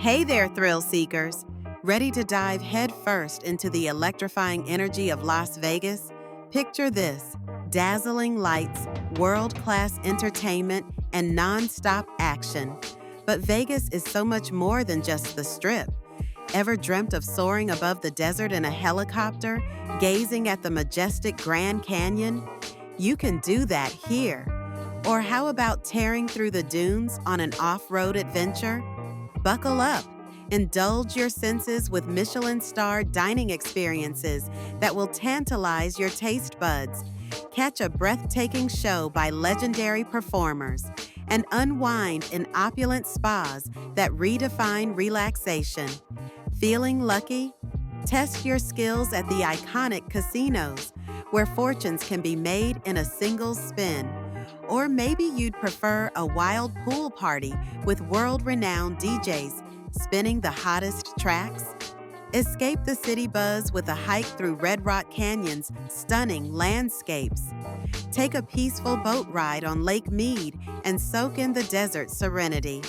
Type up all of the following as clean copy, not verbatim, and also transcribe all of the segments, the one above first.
Hey there, thrill seekers! Ready to dive headfirst into the electrifying energy of Las Vegas? Picture this: dazzling lights, world-class entertainment, and non-stop action. But Vegas is so much more than just the Strip. Ever dreamt of soaring above the desert in a helicopter, gazing at the majestic Grand Canyon? You can do that here. Or how about tearing through the dunes on an off-road adventure? Buckle up. Indulge your senses with Michelin-starred dining experiences that will tantalize your taste buds. Catch a breathtaking show by legendary performers and unwind in opulent spas that redefine relaxation. Feeling lucky? Test your skills at the iconic casinos, where fortunes can be made in a single spin. Or maybe you'd prefer a wild pool party with world-renowned DJs spinning the hottest tracks? Escape the city buzz with a hike through Red Rock Canyon's stunning landscapes. Take a peaceful boat ride on Lake Mead and soak in the desert serenity.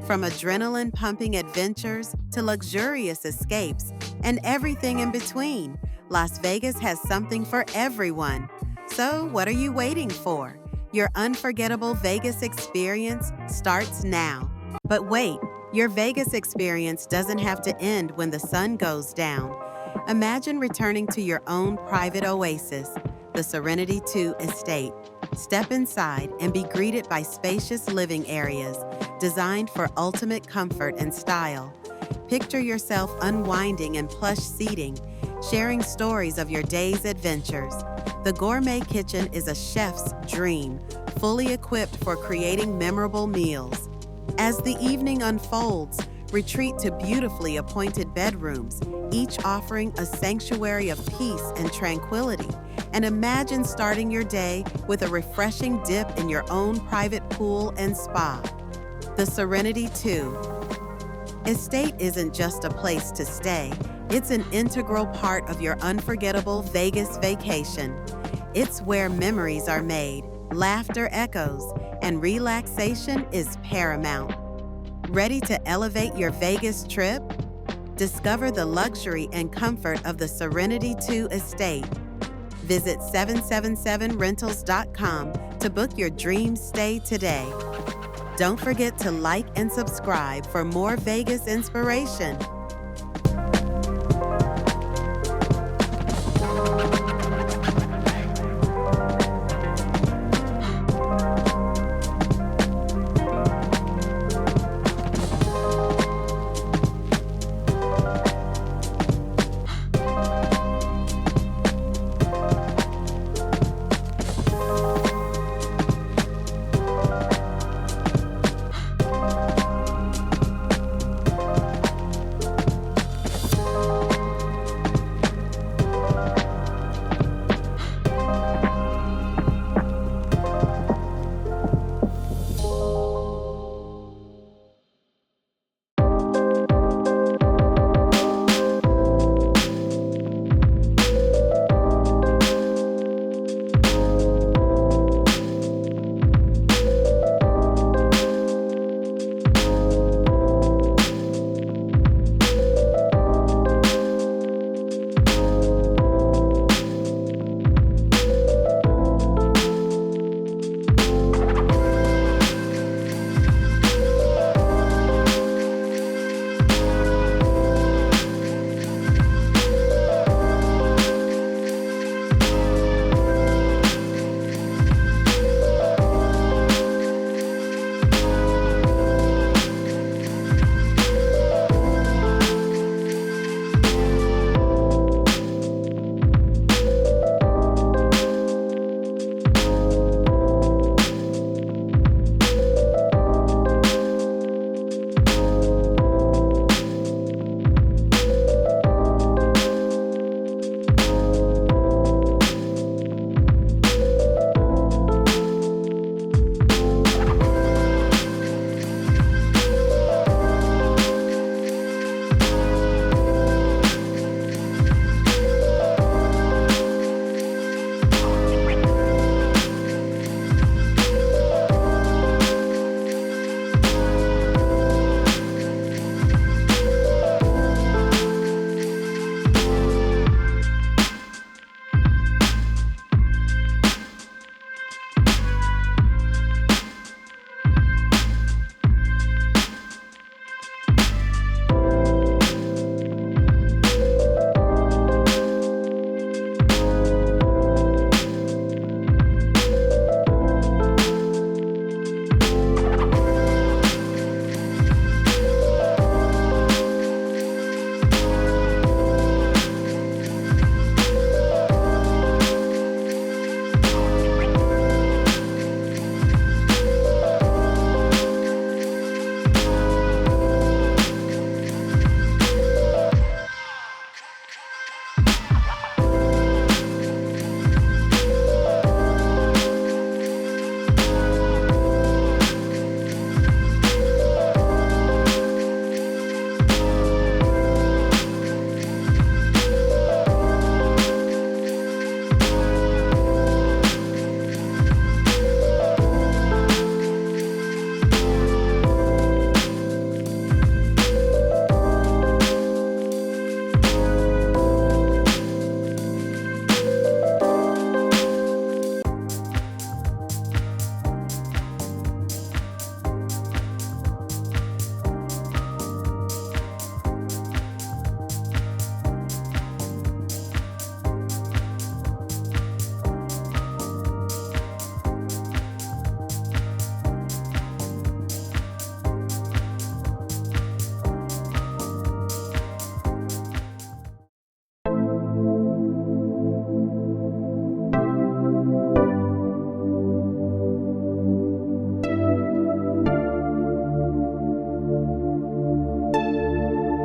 From adrenaline-pumping adventures to luxurious escapes and everything in between, Las Vegas has something for everyone. So what are you waiting for? Your unforgettable Vegas experience starts now. But wait, your Vegas experience doesn't have to end when the sun goes down. Imagine returning to your own private oasis, the Serenity 2 estate. Step inside and be greeted by spacious living areas designed for ultimate comfort and style. Picture yourself unwinding in plush seating, sharing stories of your day's adventures. The gourmet kitchen is a chef's dream, fully equipped for creating memorable meals. As the evening unfolds, retreat to beautifully appointed bedrooms, each offering a sanctuary of peace and tranquility. And imagine starting your day with a refreshing dip in your own private pool and spa. The Serenity 2 Estate isn't just a place to stay, it's an integral part of your unforgettable Vegas vacation. It's where memories are made, laughter echoes, and relaxation is paramount. Ready to elevate your Vegas trip? Discover the luxury and comfort of the Serenity 2 estate. Visit 777rentals.com to book your dream stay today. Don't forget to like and subscribe for more Vegas inspiration.